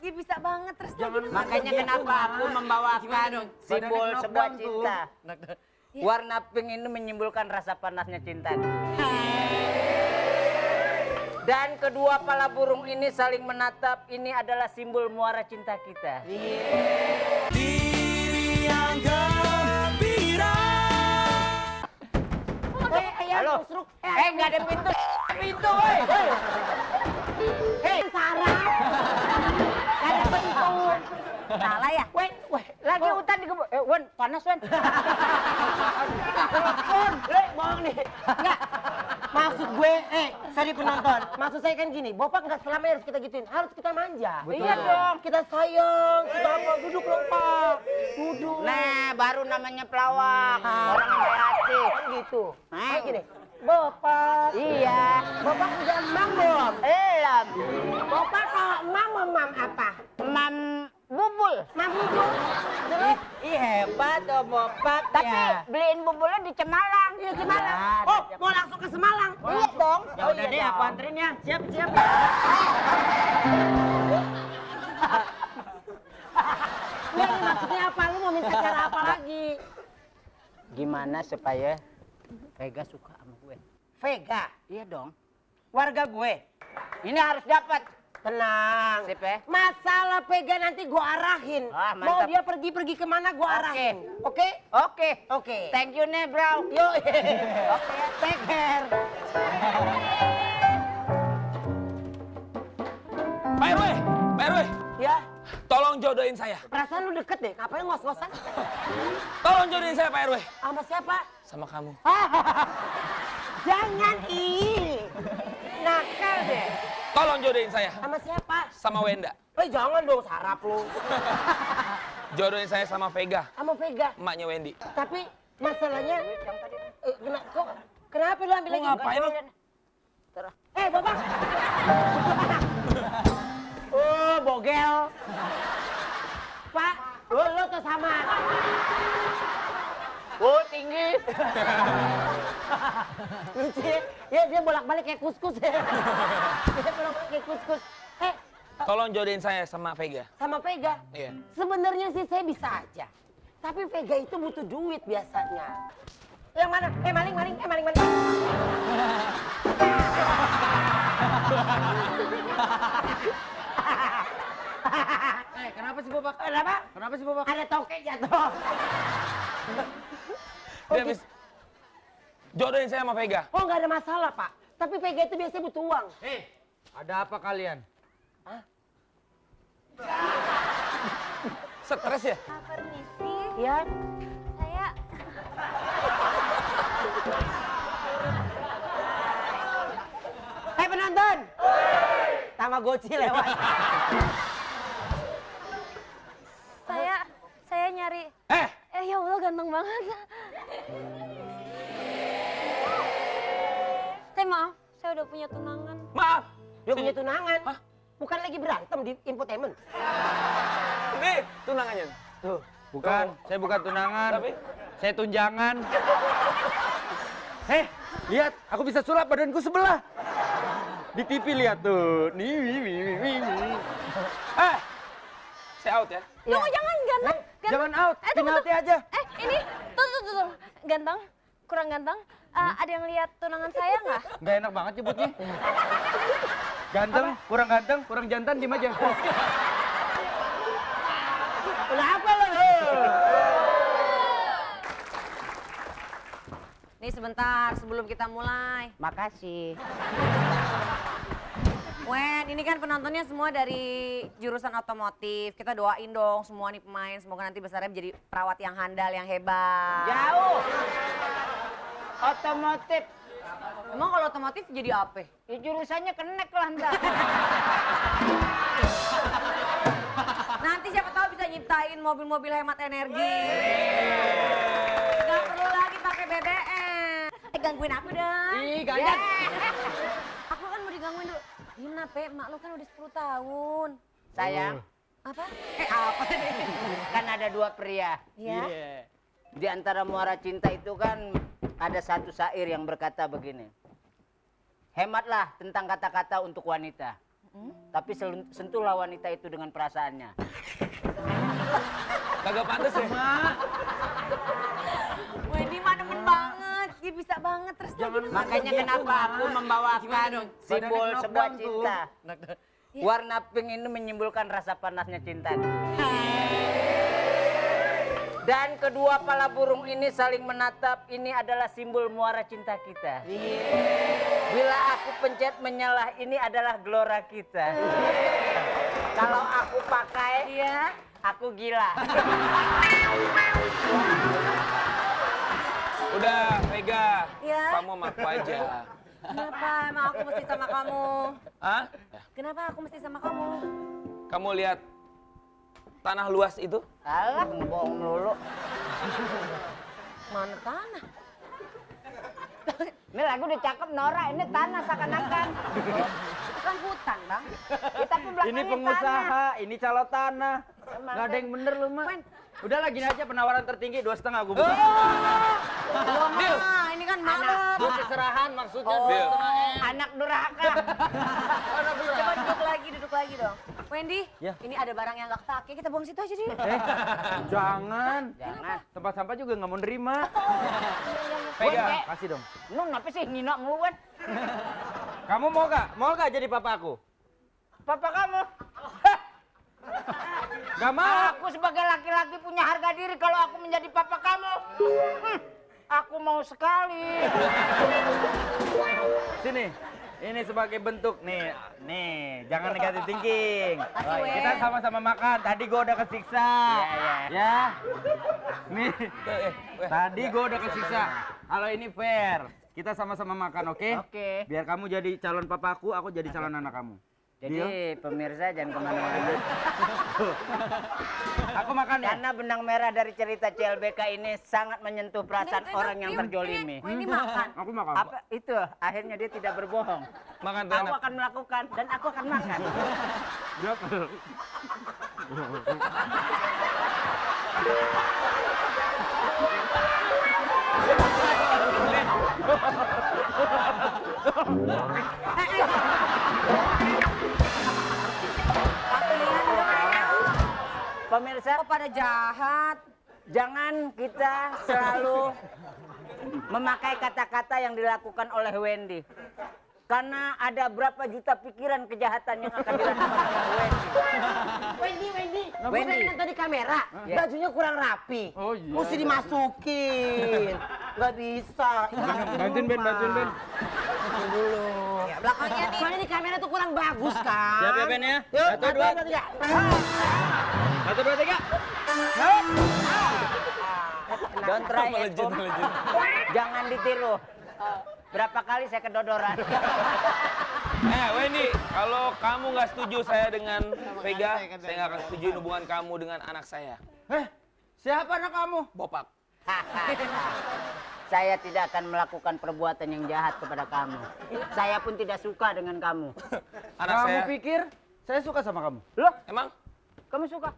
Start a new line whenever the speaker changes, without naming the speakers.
Dia bisa banget terus.
Makanya kenapa aku membawakan simbol sebuah cinta. Warna pink ini menyimbolkan rasa panasnya cinta. Dan kedua pala burung ini saling menatap. Ini adalah simbol muara cinta kita.
Diri yang gembira.
Halo. Nggak ada pintu. Pintu, woi. Hei,
Sarah. Gak ada pintu. Salah ya?
Weh, lagi hutan di kebun. Wan, panas, Wan. Telepon. Bohong nih.
Enggak. Maksud gue, sorry penonton. Maksud saya kan gini, Bapak nggak selamanya harus kita gituin. Harus kita manja.
Iya dong.
Kita sayang, kita apa? Duduk dong, Pak. Duduk.
Nah, baru namanya pelawak. Orang yang baik hati.
Kan gitu. Kayak gini. Bapak.
Iya.
Bapak udah emang belum?
Elam.
Bapak kalau emang apa?
Mam bubul.
Mam bubul. Terus?
Ih, hebat dong, Bapak. Tapi
ya.
beliin bubulnya di Cemalang.
Iya, Cemalang. Oh, mau langsung ke Semalang?
Iya dong.
Ya udah deh, aku anterin ya. Siap. Ini maksudnya apa? Lu mau minta cara apa lagi?
Gimana supaya Vega suka sama gue?
Vega,
Iya dong.
warga gue.
Ini harus dapat.
Tenang.
Sip ya.
Masalah Vega nanti gue arahin.
Ah,
Mau
mantap.
dia pergi kemana gue arahin. Oke?
Oke.
Oke.
Thank you nih, bro.
Yo.
Oke.
Take care.
Pak RW, Pak RW,
Ya,
tolong jodohin saya.
perasaan lu deket deh. Ngapain ngos-ngosan?
Tolong jodohin saya, Pak RW.
Sama siapa?
Sama kamu.
Jangan nakal deh.
Tolong jodohin saya.
Sama siapa?
Sama Wenda.
Jangan dong sarap lu.
Jodohin saya sama Vega,
Sama Vega.
emaknya Wendy.
Tapi masalahnya, kenapa lu ambil
Lu
lagi?
ngapain lu?
Bapak. Oh, bogel. Pak, lu tuh sama.
Oh, tinggi.
Lucu ya? Ya, dia bolak-balik kayak kuskus ya. Dia bolak-balik kayak kuskus.
Tolong jodohin saya sama Vega.
Sama Vega.
Iya.
Sebenarnya sih saya bisa aja. Tapi Vega itu butuh duit biasanya. Yang mana? Maling.
Kenapa sih, Bapak?
Kenapa?
Kenapa sih, Bapak?
Ada tokek jatuh.
Dia habis jodohin saya sama Vega.
Oh, nggak ada masalah, Pak. Tapi Vega itu biasanya butuh uang.
Ada apa kalian?
Stres ya?
Permisi.
Ya,
Saya
penonton. Tamagotchi lewat.
saya nyari. Ya Allah ganteng banget. Maaf, saya udah punya tunangan.
Maaf.
Dia punya tunangan.
Hah?
Bukan lagi berantem di infotainment.
Ini tunangannya.
Tuh.
Bukan, saya bukan tunangan.
Tapi
Saya tunjangan. Lihat, aku bisa sulap badanku sebelah. Di TV lihat tuh.
saya out ya.
Tunggu, jangan ganteng.
Jangan out, penalti aja.
Ini, tuh. Ganteng, kurang ganteng. Ada yang lihat tunangan saya nggak?
Nggak enak banget nyebutnya. Ganteng, kurang jantan, diem aja.
Udah apa lo?
Nih sebentar sebelum kita mulai.
Makasih.
Wen, ini kan penontonnya semua dari jurusan otomotif. Kita doain dong semua nih pemain. Semoga nanti besarnya menjadi perawat yang handal, yang hebat.
Jauh. Otomotif.
Emang kalau otomotif jadi apa?
Ya jurusannya kenek lah ntar.
Nanti siapa tahu bisa nyiptain mobil-mobil hemat energi. Gak perlu lagi pakai BBM. Gangguin aku dong.
Ih, ganjat.
Aku kan mau digangguin dulu. Gimana, Pe? Mak lu kan udah 10 tahun.
Sayang,
Apa? Apa nih?
kan ada dua pria.
Ya?
Di antara muara cinta itu kan ada satu syair yang berkata begini. Hematlah tentang kata-kata untuk wanita. Tapi sentuhlah wanita itu dengan perasaannya.
Kagak pantas ya?
Wendy mah demen banget, dia bisa banget terus lagi.
Makanya kenapa aku membawakan simbol
Badannya
sebuah
knockdown
cinta. Warna pink ini menyimbolkan rasa panasnya cinta. Dan kedua pala burung ini saling menatap, ini adalah simbol muara cinta kita. Bila aku pencet menyalah, ini adalah gelora kita. Kalau aku pakai,
Iya.
aku gila.
Udah, Vega.
Iya.
Kamu sama aku aja.
Kenapa emang aku mesti sama kamu?
Hah?
Kenapa aku mesti sama kamu?
Kamu lihat tanah luas itu?
Alah, ngebohong melulu.
Mana tanah?
Ini lagu udah cakep, Nora. Ini tanah seakan-akan.
Itu kan hutan, Bang.
Ya, tapi belakangnya
Ini pengusaha, ini calo tanah. Nggak ada yang bener lu, mah.
Wen.
Udah gini aja, penawaran tertinggi 2,5 gue buka.
Nah, ini kan malam.
Buat keserahan maksudnya.
Bil.
Anak durhaka.
Coba duduk lagi dong. Wendy,
Ya.
ini ada barang yang nggak kepake, kita buang situ aja deh.
Jangan.
Jangan.
Tempat sampah juga nggak mau nerima.
Vega.
Kasih dong.
Lu kenapa sih nina mulu, Wen?
Kamu mau gak? Mau gak jadi papa aku?
Papa kamu.
Gak mau.
Aku sebagai laki-laki punya harga diri kalau aku menjadi papa kamu. Aku mau sekali.
Sini. Ini sebagai bentuk nih, jangan negatif thinking.
Kasih, Wen.
Kita sama-sama makan. Tadi gua udah kesiksa.
Iya.
Ya. Nih,
Weh.
tadi gua udah kesiksa. Kalau ini fair, kita sama-sama makan, oke?
Oke.
Biar kamu jadi calon papaku, aku jadi calon anak kamu.
Jadi
Deal?
pemirsa jangan kemana-mana.
Aku makan ya.
Karena benang merah dari cerita CLBK ini sangat menyentuh perasaan orang yang terjolimi.
Wendy makan.
Aku makan.
Apa itu? Akhirnya dia tidak berbohong.
Makan tuh
Aku
enak.
akan melakukan dan aku akan makan.
Kasihan dong.
Pemirsa,
Kok pada jahat?
jangan kita selalu memakai kata-kata yang dilakukan oleh Wendy. Karena ada berapa juta pikiran kejahatan yang akan dilakukan oleh Wendy.
Wendy.
Wendy.
Kan tadi kamera,
Iya.
bajunya kurang rapi.
Oh, iya.
Mesti dimasukin. Nggak bisa.
Bantuin Ben.
Ya, belakangnya nih.
Soalnya di kamera tuh kurang bagus kan.
Siap ya Ben ya?
Yuk,
1, 2,
3.
1, 2, 3.
Don't try at
Melejit,
home.
melejit.
Jangan ditiru. Berapa kali saya kedodoran.
Wendy, kalau kamu nggak setuju saya dengan Vega, saya nggak akan setuju hubungan kamu dengan anak saya.
Siapa anak kamu?
Bopak.
Saya tidak akan melakukan perbuatan yang jahat kepada kamu. Saya pun tidak suka dengan kamu.
Anak
Kamu
saya.
pikir saya suka sama kamu?
Loh,
Emang?
kamu suka?